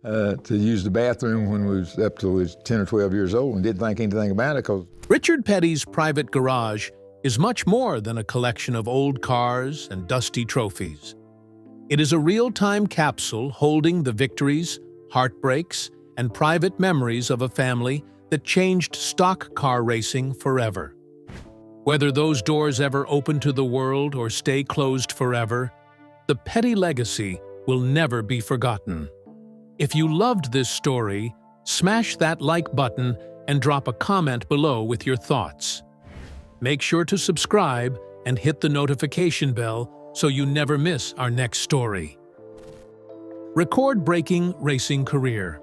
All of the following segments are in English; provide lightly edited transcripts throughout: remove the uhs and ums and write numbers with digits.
to use the bathroom when we was up till we was 10 or 12 years old and didn't think anything about it because Richard Petty's private garage is much more than a collection of old cars and dusty trophies. It is a real-time capsule holding the victories, heartbreaks, and private memories of a family that changed stock car racing forever. Whether those doors ever open to the world or stay closed forever, the Petty legacy will never be forgotten. If you loved this story, smash that like button and drop a comment below with your thoughts. Make sure to subscribe and hit the notification bell so you never miss our next story. Record-breaking racing career.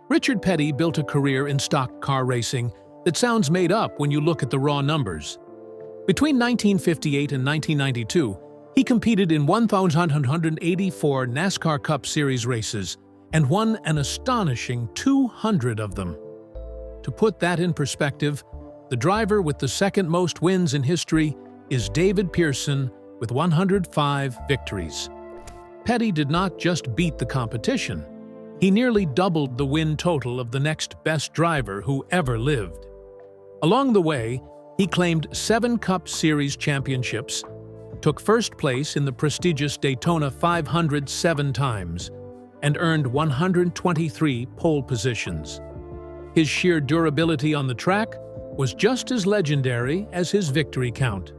Richard Petty built a career in stock car racing that sounds made up when you look at the raw numbers. Between 1958 and 1992, he competed in 1,184 NASCAR Cup Series races and won an astonishing 200 of them. To put that in perspective, the driver with the second most wins in history is David Pearson with 105 victories. Petty did not just beat the competition, he nearly doubled the win total of the next best driver who ever lived. Along the way, he claimed 7 Cup Series championships, took first place in the prestigious Daytona 500 7 times, and earned 123 pole positions. His sheer durability on the track was just as legendary as his victory count.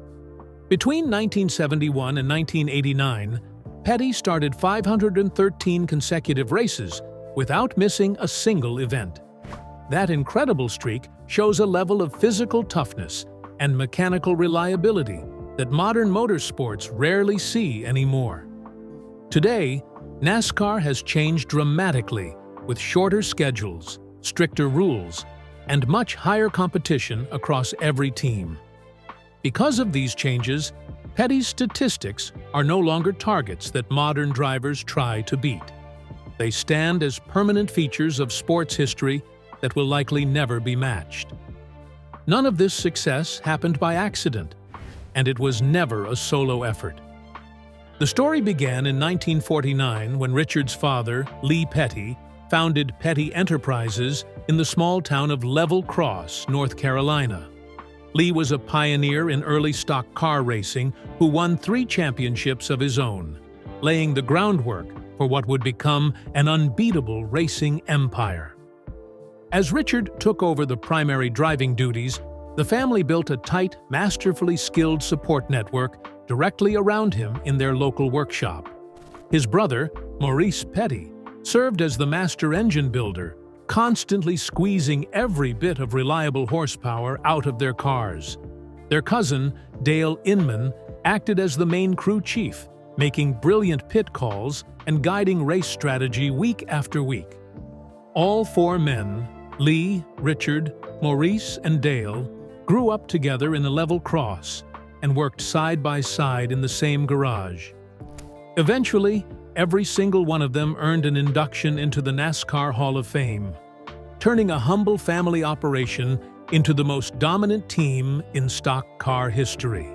Between 1971 and 1989, Petty started 513 consecutive races without missing a single event. That incredible streak shows a level of physical toughness and mechanical reliability that modern motorsports rarely see anymore. Today, NASCAR has changed dramatically with shorter schedules, stricter rules, and much higher competition across every team. Because of these changes, Petty's statistics are no longer targets that modern drivers try to beat. They stand as permanent features of sports history that will likely never be matched. None of this success happened by accident, and it was never a solo effort. The story began in 1949 when Richard's father, Lee Petty, founded Petty Enterprises in the small town of Level Cross, North Carolina. Lee was a pioneer in early stock car racing who won 3 championships of his own, laying the groundwork for what would become an unbeatable racing empire. As Richard took over the primary driving duties, the family built a tight, masterfully skilled support network directly around him in their local workshop. His brother, Maurice Petty, served as the master engine builder, constantly squeezing every bit of reliable horsepower out of their cars. Their cousin, Dale Inman, acted as the main crew chief, making brilliant pit calls and guiding race strategy week after week. All 4 men, Lee, Richard, Maurice, and Dale, grew up together in a Level Cross and worked side by side in the same garage. Eventually, every single one of them earned an induction into the NASCAR Hall of Fame, turning a humble family operation into the most dominant team in stock car history.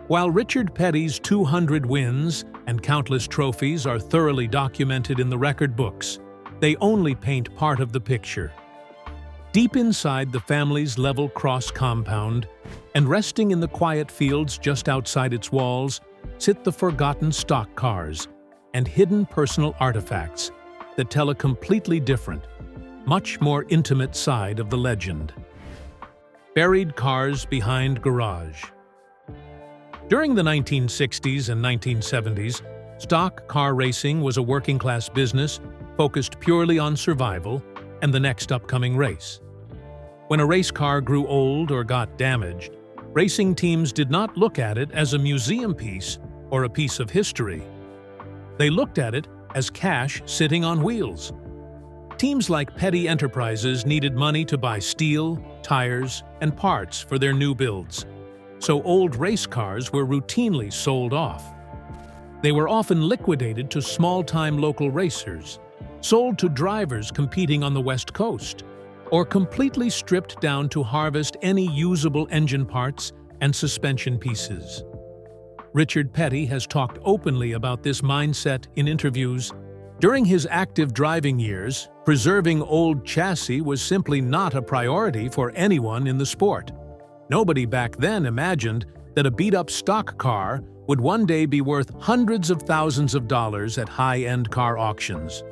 While Richard Petty's 200 wins and countless trophies are thoroughly documented in the record books, they only paint part of the picture. Deep inside the family's Level Cross compound, and resting in the quiet fields just outside its walls, sit the forgotten stock cars and hidden personal artifacts that tell a completely different, much more intimate side of the legend. Buried cars behind garage. During the 1960s and 1970s, stock car racing was a working-class business focused purely on survival and the next upcoming race. When a race car grew old or got damaged, racing teams did not look at it as a museum piece or a piece of history. They looked at it as cash sitting on wheels. Teams like Petty Enterprises needed money to buy steel, tires, and parts for their new builds, so old race cars were routinely sold off. They were often liquidated to small-time local racers, sold to drivers competing on the West Coast, or completely stripped down to harvest any usable engine parts and suspension pieces. Richard Petty has talked openly about this mindset in interviews, During his active driving years, preserving old chassis was simply not a priority for anyone in the sport. Nobody back then imagined that a beat-up stock car would one day be worth hundreds of thousands of dollars at high-end car auctions.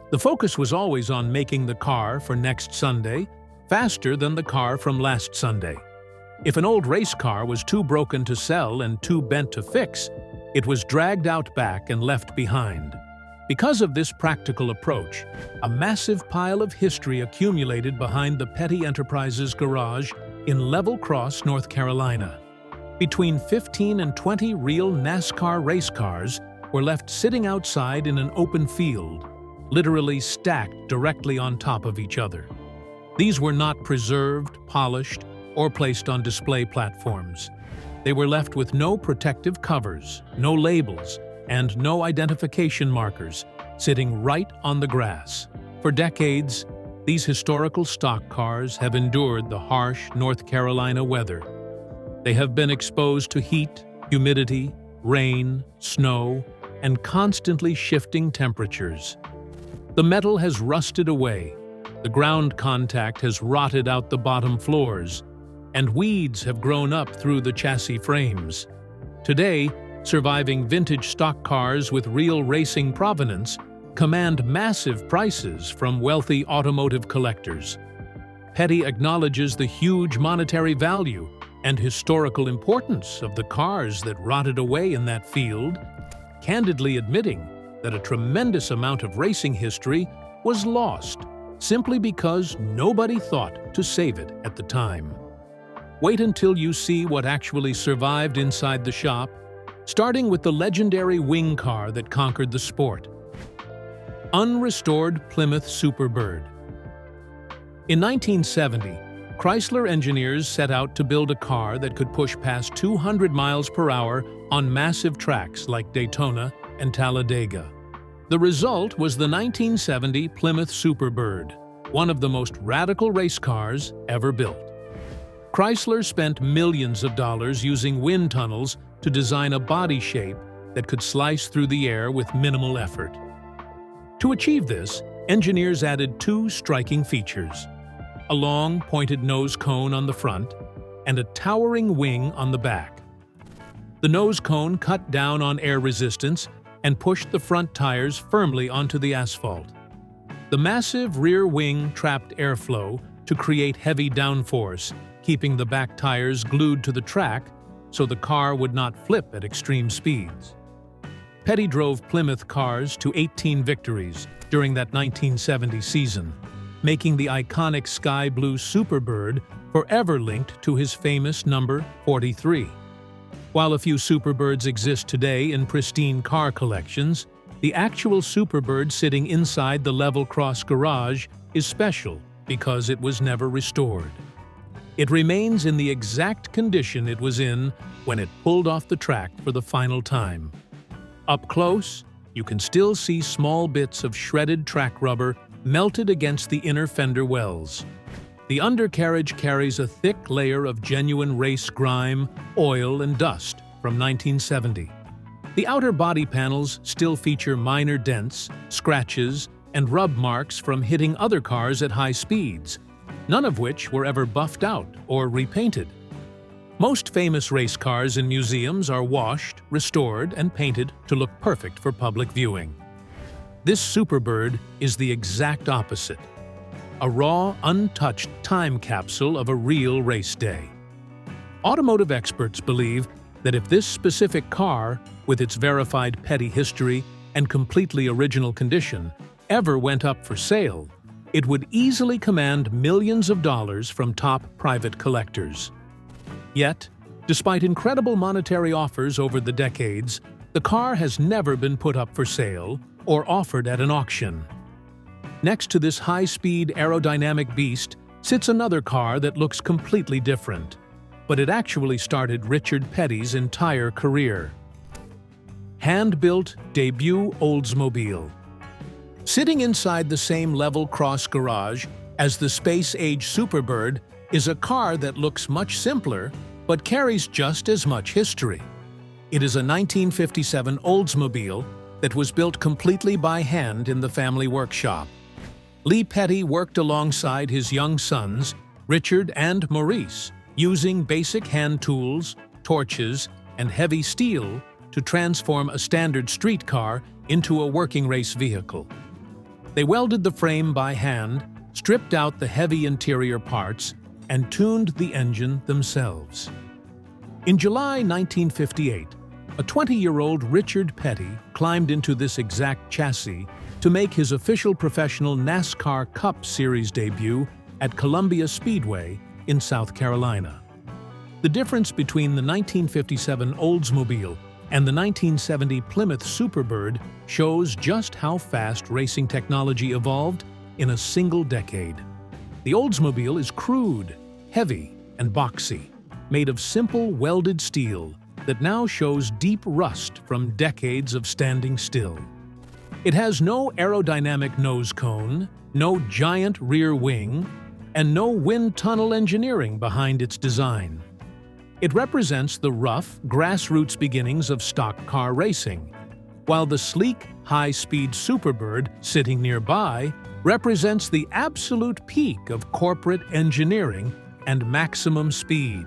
The focus was always on making the car for next Sunday faster than the car from last Sunday. If an old race car was too broken to sell and too bent to fix, it was dragged out back and left behind. Because of this practical approach, a massive pile of history accumulated behind the Petty Enterprises garage in Level Cross, North Carolina. Between 15 and 20 real NASCAR race cars were left sitting outside in an open field, literally stacked directly on top of each other. These were not preserved, polished, or placed on display platforms. They were left with no protective covers, no labels, and no identification markers, sitting right on the grass. For decades, these historical stock cars have endured the harsh North Carolina weather. They have been exposed to heat, humidity, rain, snow, and constantly shifting temperatures. The metal has rusted away, the ground contact has rotted out the bottom floors, and weeds have grown up through the chassis frames. Today, surviving vintage stock cars with real racing provenance command massive prices from wealthy automotive collectors. Petty acknowledges the huge monetary value and historical importance of the cars that rotted away in that field, candidly admitting that a tremendous amount of racing history was lost simply because nobody thought to save it at the time. Wait until you see what actually survived inside the shop, starting with the legendary wing car that conquered the sport. Unrestored Plymouth Superbird. In 1970, Chrysler engineers set out to build a car that could push past 200 miles per hour on massive tracks like Daytona and Talladega. The result was the 1970 Plymouth Superbird, one of the most radical race cars ever built. Chrysler spent millions of dollars using wind tunnels to design a body shape that could slice through the air with minimal effort. To achieve this, engineers added two striking features: a long, pointed nose cone on the front and a towering wing on the back. The nose cone cut down on air resistance and pushed the front tires firmly onto the asphalt. The massive rear wing trapped airflow to create heavy downforce, keeping the back tires glued to the track so the car would not flip at extreme speeds. Petty drove Plymouth cars to 18 victories during that 1970 season, making the iconic sky blue Superbird forever linked to his famous number 43. While a few Superbirds exist today in pristine car collections, the actual Superbird sitting inside the Level Cross garage is special because it was never restored. It remains in the exact condition it was in when it pulled off the track for the final time. Up close, you can still see small bits of shredded track rubber melted against the inner fender wells. The undercarriage carries a thick layer of genuine race grime, oil, and dust from 1970. The outer body panels still feature minor dents, scratches, and rub marks from hitting other cars at high speeds, none of which were ever buffed out or repainted. Most famous race cars in museums are washed, restored, and painted to look perfect for public viewing. This Superbird is the exact opposite. A raw, untouched time capsule of a real race day. Automotive experts believe that if this specific car, with its verified Petty history and completely original condition, ever went up for sale, it would easily command millions of dollars from top private collectors. Yet, despite incredible monetary offers over the decades, the car has never been put up for sale or offered at an auction. Next to this high-speed aerodynamic beast sits another car that looks completely different, but it actually started Richard Petty's entire career. Hand-built debut Oldsmobile. Sitting inside the same Level Cross garage as the space-age Superbird is a car that looks much simpler but carries just as much history. It is a 1957 Oldsmobile that was built completely by hand in the family workshop. Lee Petty worked alongside his young sons, Richard and Maurice, using basic hand tools, torches, and heavy steel to transform a standard streetcar into a working race vehicle. They welded the frame by hand, stripped out the heavy interior parts, and tuned the engine themselves. In July 1958, a 20-year-old Richard Petty climbed into this exact chassis to make his official professional NASCAR Cup Series debut at Columbia Speedway in South Carolina. The difference between the 1957 Oldsmobile and the 1970 Plymouth Superbird shows just how fast racing technology evolved in a single decade. The Oldsmobile is crude, heavy, and boxy, made of simple welded steel that now shows deep rust from decades of standing still. It has no aerodynamic nose cone, no giant rear wing, and no wind tunnel engineering behind its design. It represents the rough, grassroots beginnings of stock car racing, while the sleek, high-speed Superbird sitting nearby represents the absolute peak of corporate engineering and maximum speed.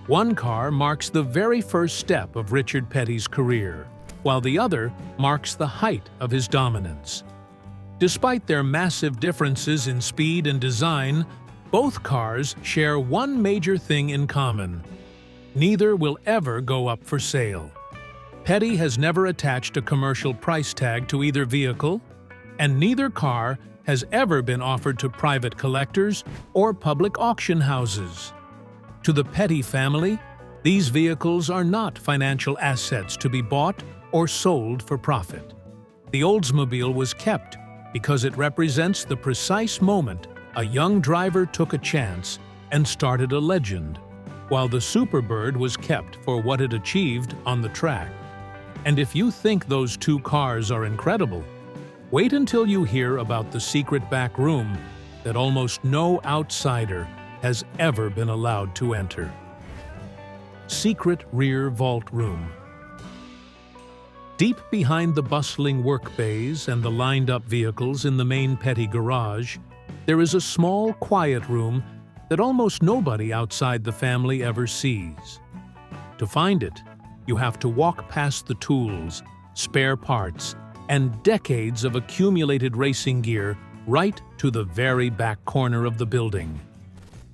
One car marks the very first step of Richard Petty's career, while the other marks the height of his dominance. Despite their massive differences in speed and design, both cars share one major thing in common: neither will ever go up for sale. Petty has never attached a commercial price tag to either vehicle, and neither car has ever been offered to private collectors or public auction houses. To the Petty family, these vehicles are not financial assets to be bought or sold for profit. The Oldsmobile was kept because it represents the precise moment a young driver took a chance and started a legend, while the Superbird was kept for what it achieved on the track. And if you think those two cars are incredible, wait until you hear about the secret back room that almost no outsider has ever been allowed to enter. Secret Rear Vault Room. Deep behind the bustling work bays and the lined-up vehicles in the main Petty garage, there is a small, quiet room that almost nobody outside the family ever sees. To find it, you have to walk past the tools, spare parts, and decades of accumulated racing gear right to the very back corner of the building.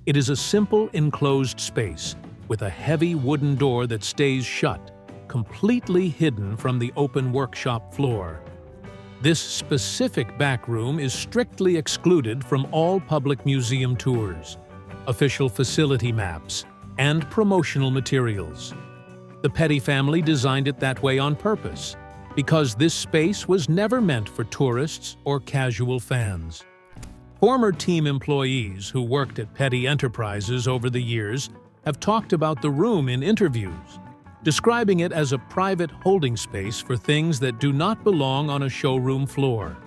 It is a simple enclosed space with a heavy wooden door that stays shut, completely hidden from the open workshop floor. This specific back room is strictly excluded from all public museum tours, official facility maps, and promotional materials. The Petty family designed it that way on purpose, because this space was never meant for tourists or casual fans. Former team employees who worked at Petty Enterprises over the years have talked about the room in interviews, describing it as a private holding space for things that do not belong on a showroom floor.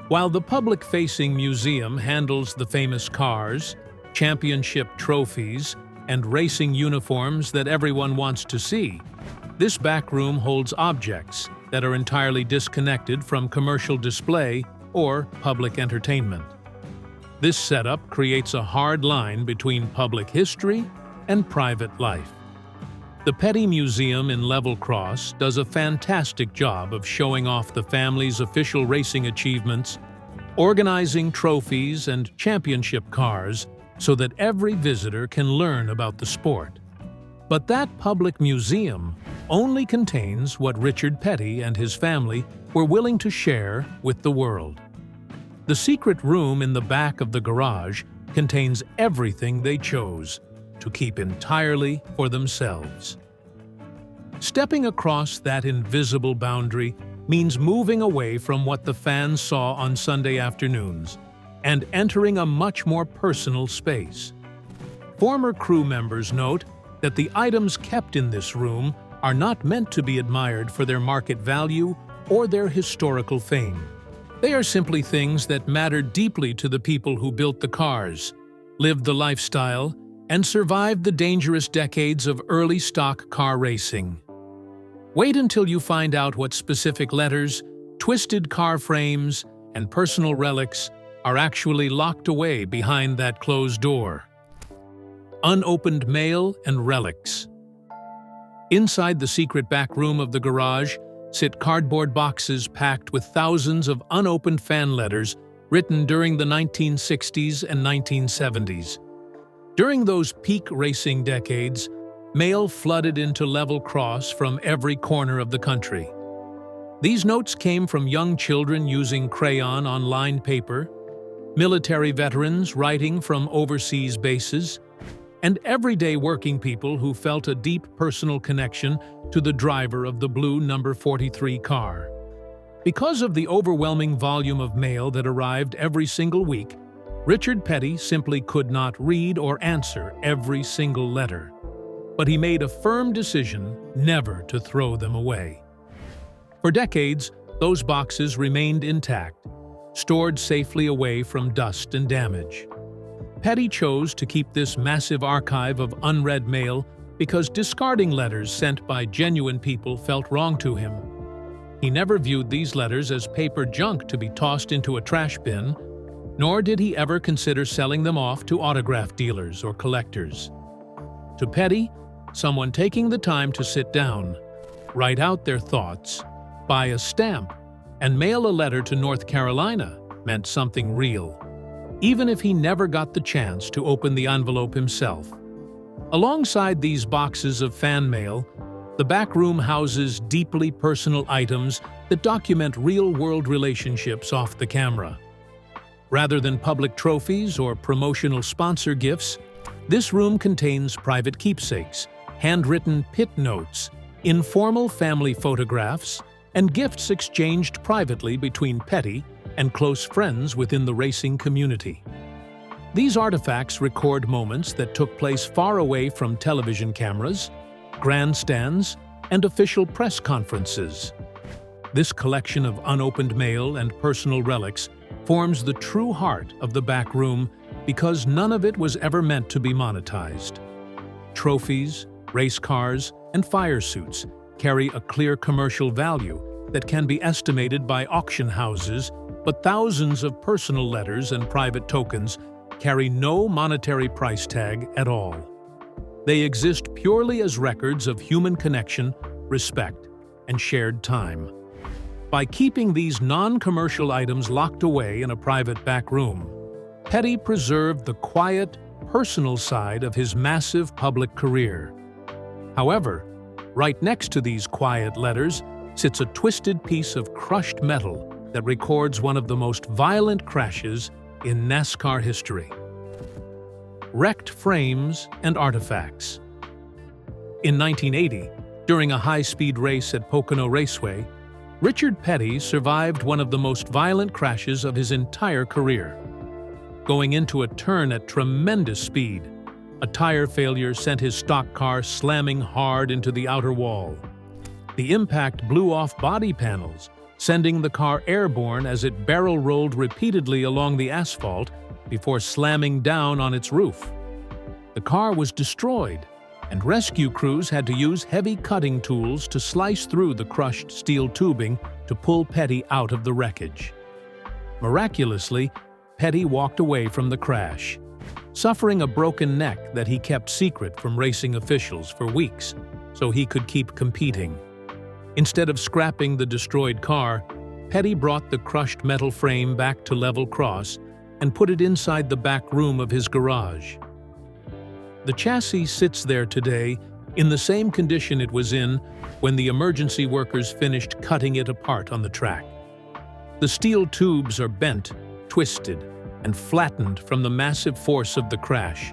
While the public-facing museum handles the famous cars, championship trophies, and racing uniforms that everyone wants to see, this back room holds objects that are entirely disconnected from commercial display or public entertainment. This setup creates a hard line between public history and private life. The Petty Museum in Level Cross does a fantastic job of showing off the family's official racing achievements, organizing trophies and championship cars so that every visitor can learn about the sport. But that public museum only contains what Richard Petty and his family were willing to share with the world. The secret room in the back of the garage contains everything they chose to keep entirely for themselves. Stepping across that invisible boundary means moving away from what the fans saw on Sunday afternoons and entering a much more personal space. Former crew members note that the items kept in this room are not meant to be admired for their market value or their historical fame. They are simply things that matter deeply to the people who built the cars, lived the lifestyle, and survived the dangerous decades of early stock car racing. Wait until you find out what specific letters, twisted car frames, and personal relics are actually locked away behind that closed door. Unopened mail and relics. Inside the secret back room of the garage sit cardboard boxes packed with thousands of unopened fan letters written during the 1960s and 1970s. During those peak racing decades, mail flooded into level cross from every corner of the country. These notes came from young children using crayon on lined paper, military veterans writing from overseas bases, and everyday working people who felt a deep personal connection to the driver of the blue number 43 car. Because of the overwhelming volume of mail that arrived every single week, Richard Petty simply could not read or answer every single letter. But he made a firm decision never to throw them away. For decades, those boxes remained intact, stored safely away from dust and damage. Petty chose to keep this massive archive of unread mail because discarding letters sent by genuine people felt wrong to him. He never viewed these letters as paper junk to be tossed into a trash bin, nor did he ever consider selling them off to autograph dealers or collectors. To Petty, someone taking the time to sit down, write out their thoughts, buy a stamp, and mail a letter to North Carolina meant something real, even if he never got the chance to open the envelope himself. Alongside these boxes of fan mail, the back room houses deeply personal items that document real-world relationships off the camera. Rather than public trophies or promotional sponsor gifts, this room contains private keepsakes, handwritten pit notes, informal family photographs, and gifts exchanged privately between Petty and close friends within the racing community. These artifacts record moments that took place far away from television cameras, grandstands, and official press conferences. This collection of unopened mail and personal relics forms the true heart of the back room because none of it was ever meant to be monetized. Trophies, race cars, and fire suits carry a clear commercial value that can be estimated by auction houses, but thousands of personal letters and private tokens carry no monetary price tag at all. They exist purely as records of human connection, respect, and shared time. By keeping these non-commercial items locked away in a private back room, Petty preserved the quiet, personal side of his massive public career. However, right next to these quiet letters sits a twisted piece of crushed metal that records one of the most violent crashes in NASCAR history. Wrecked frames and artifacts. In 1980, during a high-speed race at Pocono Raceway, Richard Petty survived one of the most violent crashes of his entire career. Going into a turn at tremendous speed, a tire failure sent his stock car slamming hard into the outer wall. The impact blew off body panels, sending the car airborne as it barrel-rolled repeatedly along the asphalt before slamming down on its roof. The car was destroyed, and rescue crews had to use heavy cutting tools to slice through the crushed steel tubing to pull Petty out of the wreckage. Miraculously, Petty walked away from the crash, suffering a broken neck that he kept secret from racing officials for weeks so he could keep competing. Instead of scrapping the destroyed car, Petty brought the crushed metal frame back to level cross and put it inside the back room of his garage. The chassis sits there today in the same condition it was in when the emergency workers finished cutting it apart on the track. The steel tubes are bent, twisted, and flattened from the massive force of the crash,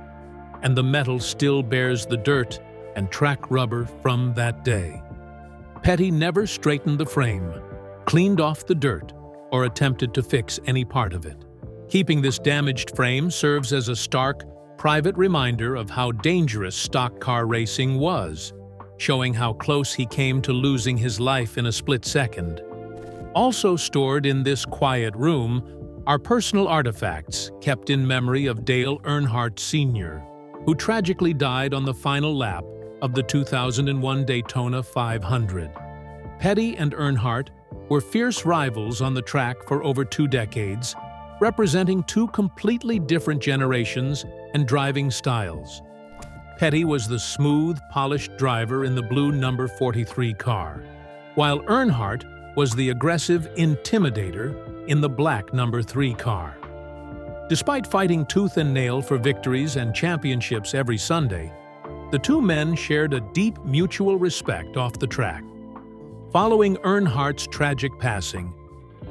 and the metal still bears the dirt and track rubber from that day. Petty never straightened the frame, cleaned off the dirt, or attempted to fix any part of it. Keeping this damaged frame serves as a stark, private reminder of how dangerous stock car racing was, showing how close he came to losing his life in a split second. Also stored in this quiet room are personal artifacts kept in memory of Dale Earnhardt Sr., who tragically died on the final lap of the 2001 Daytona 500. Petty and Earnhardt were fierce rivals on the track for over 2 decades, representing 2 completely different generations and driving styles. Petty was the smooth, polished driver in the blue number 43 car, while Earnhardt was the aggressive intimidator in the black number 3 car. Despite fighting tooth and nail for victories and championships every Sunday, the 2 men shared a deep mutual respect off the track. Following Earnhardt's tragic passing,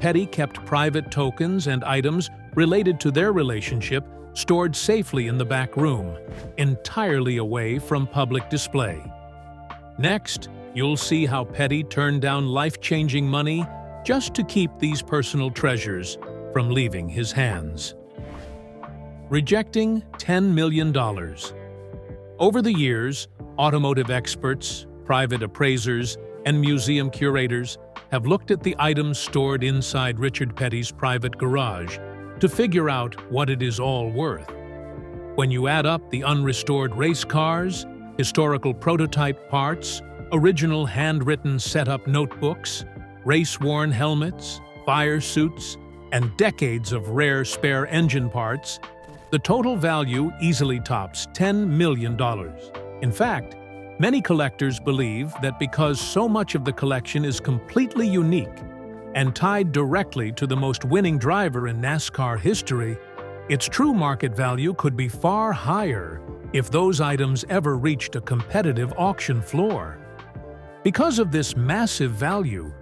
Petty kept private tokens and items related to their relationship stored safely in the back room, entirely away from public display. Next, you'll see how Petty turned down life-changing money just to keep these personal treasures from leaving his hands. Rejecting $10 million. Over the years, automotive experts, private appraisers, and museum curators have looked at the items stored inside Richard Petty's private garage to figure out what it is all worth. When you add up the unrestored race cars, historical prototype parts, original handwritten setup notebooks, race-worn helmets, fire suits, and decades of rare spare engine parts, the total value easily tops $10 million. In fact, many collectors believe that because so much of the collection is completely unique and tied directly to the most winning driver in NASCAR history, its true market value could be far higher if those items ever reached a competitive auction floor. Because of this massive value,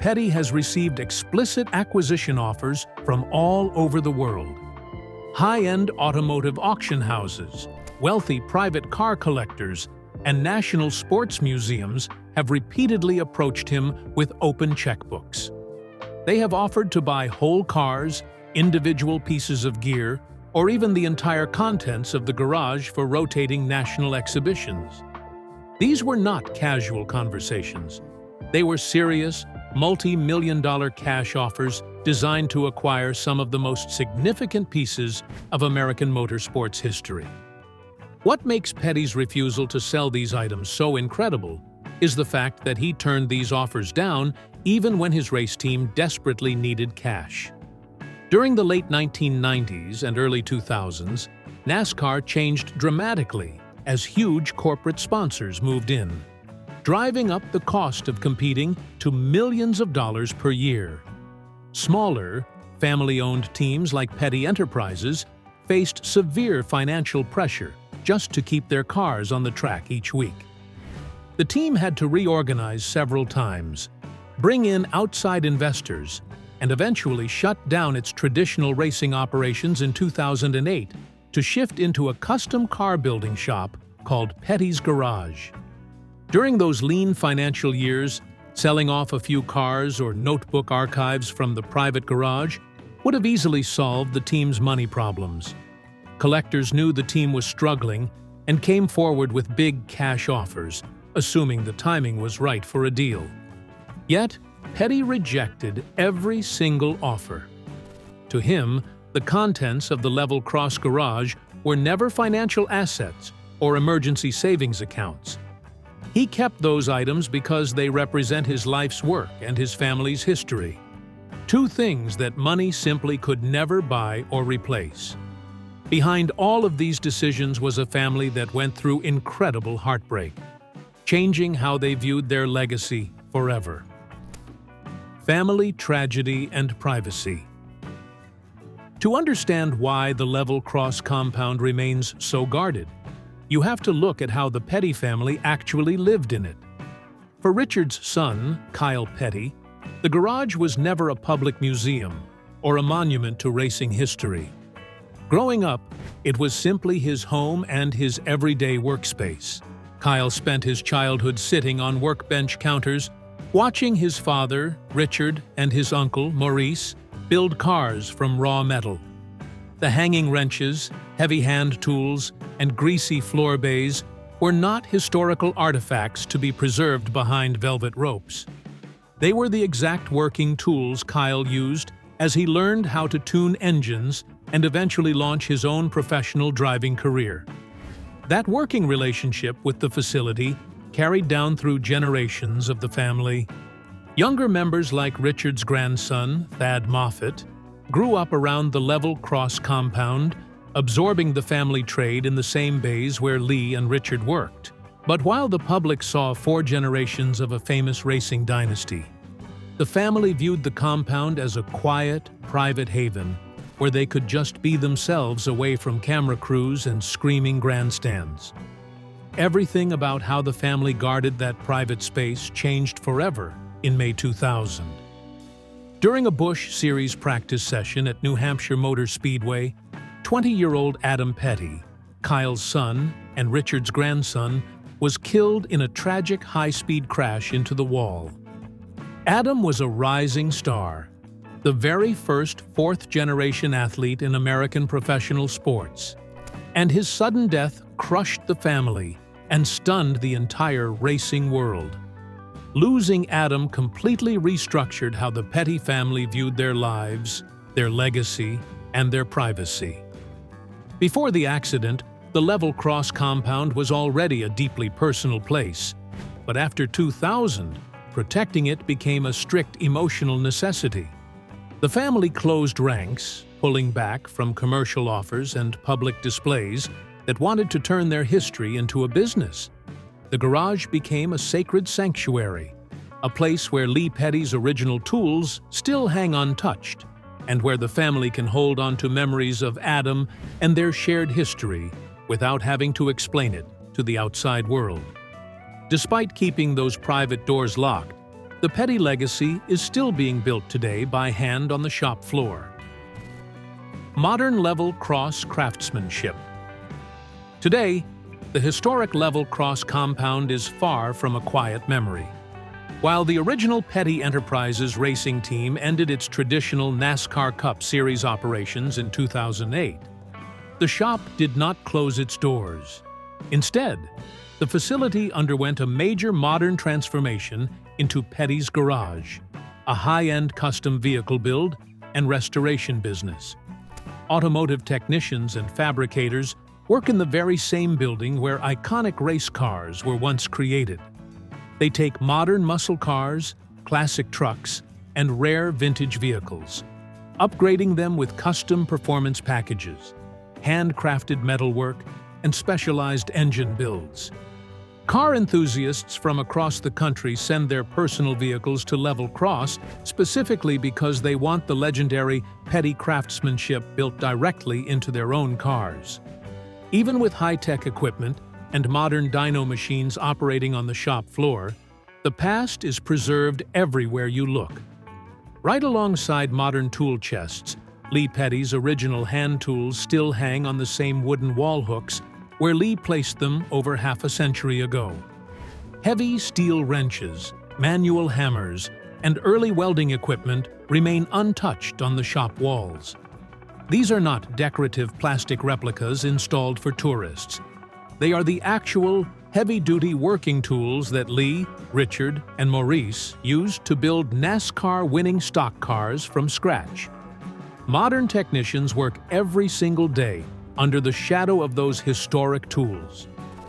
Petty has received explicit acquisition offers from all over the world. High-end automotive auction houses, wealthy private car collectors, and national sports museums have repeatedly approached him with open checkbooks. They have offered to buy whole cars, individual pieces of gear, or even the entire contents of the garage for rotating national exhibitions. These were not casual conversations. They were serious, multi-million-dollar cash offers designed to acquire some of the most significant pieces of American motorsports history. What makes Petty's refusal to sell these items so incredible is the fact that he turned these offers down even when his race team desperately needed cash. During the late 1990s and early 2000s, NASCAR changed dramatically as huge corporate sponsors moved in, driving up the cost of competing to millions of dollars per year. Smaller, family-owned teams like Petty Enterprises faced severe financial pressure just to keep their cars on the track each week. The team had to reorganize several times, bring in outside investors, and eventually shut down its traditional racing operations in 2008 to shift into a custom car building shop called Petty's Garage. During those lean financial years, selling off a few cars or notebook archives from the private garage would have easily solved the team's money problems. Collectors knew the team was struggling and came forward with big cash offers, assuming the timing was right for a deal. Yet, Petty rejected every single offer. To him, the contents of the level cross garage were never financial assets or emergency savings accounts. He kept those items because they represent his life's work and his family's history. 2 things that money simply could never buy or replace. Behind all of these decisions was a family that went through incredible heartbreak, changing how they viewed their legacy forever. Family tragedy and privacy. To understand why the level cross compound remains so guarded, you have to look at how the Petty family actually lived in it. For Richard's son, Kyle Petty, the garage was never a public museum or a monument to racing history. Growing up, it was simply his home and his everyday workspace. Kyle spent his childhood sitting on workbench counters, watching his father, Richard, and his uncle, Maurice, build cars from raw metal. The hanging wrenches, heavy hand tools, and greasy floor bays were not historical artifacts to be preserved behind velvet ropes. They were the exact working tools Kyle used as he learned how to tune engines and eventually launch his own professional driving career. That working relationship with the facility carried down through generations of the family. Younger members like Richard's grandson, Thad Moffat, grew up around the level cross compound, absorbing the family trade in the same bays where Lee and Richard worked. But while the public saw 4 generations of a famous racing dynasty, the family viewed the compound as a quiet, private haven where they could just be themselves away from camera crews and screaming grandstands. Everything about how the family guarded that private space changed forever in May 2000. During a Busch Series practice session at New Hampshire Motor Speedway, 20-year-old Adam Petty, Kyle's son and Richard's grandson, was killed in a tragic high-speed crash into the wall. Adam was a rising star, the very first fourth-generation athlete in American professional sports, and his sudden death crushed the family and stunned the entire racing world. Losing Adam completely restructured how the Petty family viewed their lives, their legacy, and their privacy. Before the accident, the level cross compound was already a deeply personal place, but after 2000, protecting it became a strict emotional necessity. The family closed ranks, pulling back from commercial offers and public displays that wanted to turn their history into a business. The garage became a sacred sanctuary, a place where Lee Petty's original tools still hang untouched, and where the family can hold on to memories of Adam and their shared history without having to explain it to the outside world. Despite keeping those private doors locked, the Petty legacy is still being built today by hand on the shop floor. Modern level cross craftsmanship. Today, the historic level cross compound is far from a quiet memory. While the original Petty Enterprises racing team ended its traditional NASCAR Cup Series operations in 2008, the shop did not close its doors. Instead, the facility underwent a major modern transformation into Petty's Garage, a high-end custom vehicle build and restoration business. Automotive technicians and fabricators work in the very same building where iconic race cars were once created. They take modern muscle cars, classic trucks, and rare vintage vehicles, upgrading them with custom performance packages, handcrafted metalwork, and specialized engine builds. Car enthusiasts from across the country send their personal vehicles to Level Cross specifically because they want the legendary Petty craftsmanship built directly into their own cars. Even with high-tech equipment and modern dyno machines operating on the shop floor, the past is preserved everywhere you look. Right alongside modern tool chests, Lee Petty's original hand tools still hang on the same wooden wall hooks where Lee placed them over half a century ago. Heavy steel wrenches, manual hammers, and early welding equipment remain untouched on the shop walls. These are not decorative plastic replicas installed for tourists. They are the actual, heavy-duty working tools that Lee, Richard, and Maurice used to build NASCAR-winning stock cars from scratch. Modern technicians work every single day under the shadow of those historic tools,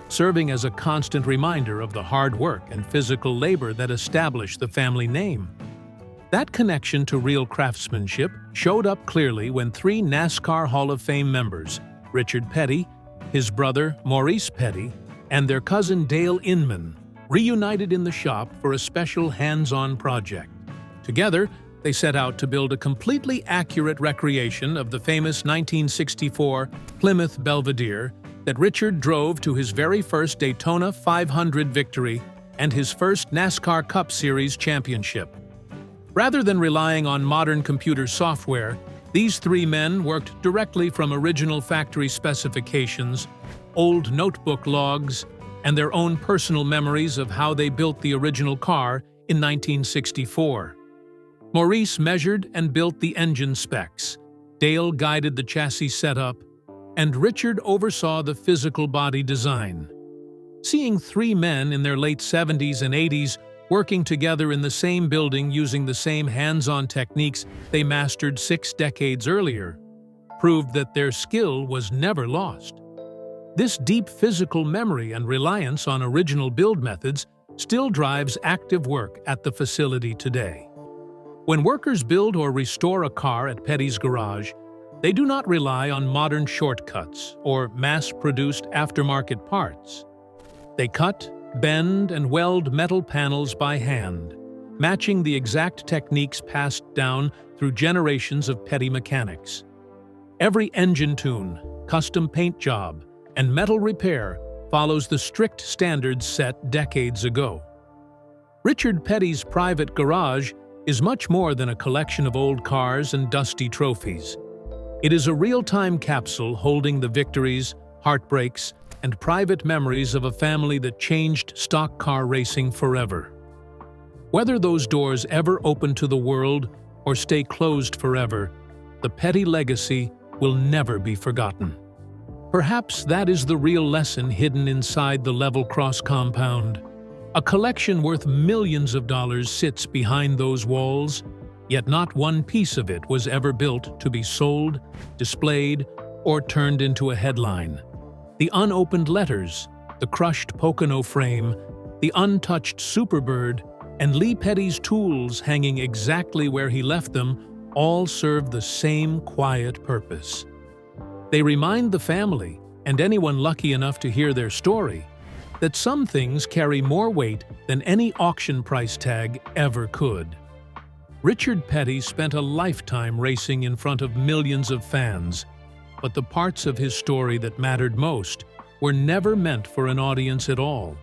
serving as a constant reminder of the hard work and physical labor that established the family name. That connection to real craftsmanship showed up clearly when 3 NASCAR Hall of Fame members, Richard Petty, his brother Maurice Petty, and their cousin Dale Inman, reunited in the shop for a special hands-on project. Together, they set out to build a completely accurate recreation of the famous 1964 Plymouth Belvedere that Richard drove to his very first Daytona 500 victory and his first NASCAR Cup Series championship. Rather than relying on modern computer software, these 3 men worked directly from original factory specifications, old notebook logs, and their own personal memories of how they built the original car in 1964. Maurice measured and built the engine specs, Dale guided the chassis setup, and Richard oversaw the physical body design. Seeing 3 men in their late 70s and 80s working together in the same building using the same hands-on techniques they mastered 6 decades earlier proved that their skill was never lost. This deep physical memory and reliance on original build methods still drives active work at the facility today. When workers build or restore a car at Petty's garage, they do not rely on modern shortcuts or mass-produced aftermarket parts. They cut, bend, and weld metal panels by hand, matching the exact techniques passed down through generations of Petty mechanics. Every engine tune, custom paint job, and metal repair follows the strict standards set decades ago. Richard Petty's private garage is much more than a collection of old cars and dusty trophies. It is a real-time capsule holding the victories, heartbreaks, and private memories of a family that changed stock car racing forever. Whether those doors ever open to the world or stay closed forever, the Petty legacy will never be forgotten. Perhaps that is the real lesson hidden inside the Level Cross compound. A collection worth millions of dollars sits behind those walls, yet not one piece of it was ever built to be sold, displayed, or turned into a headline. The unopened letters, the crushed Pocono frame, the untouched Superbird, and Lee Petty's tools hanging exactly where he left them all serve the same quiet purpose. They remind the family, and anyone lucky enough to hear their story, that some things carry more weight than any auction price tag ever could. Richard Petty spent a lifetime racing in front of millions of fans, but the parts of his story that mattered most were never meant for an audience at all.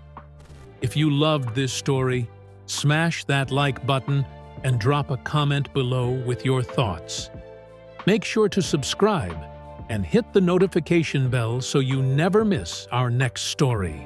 If you loved this story, smash that like button and drop a comment below with your thoughts. Make sure to subscribe and hit the notification bell so you never miss our next story.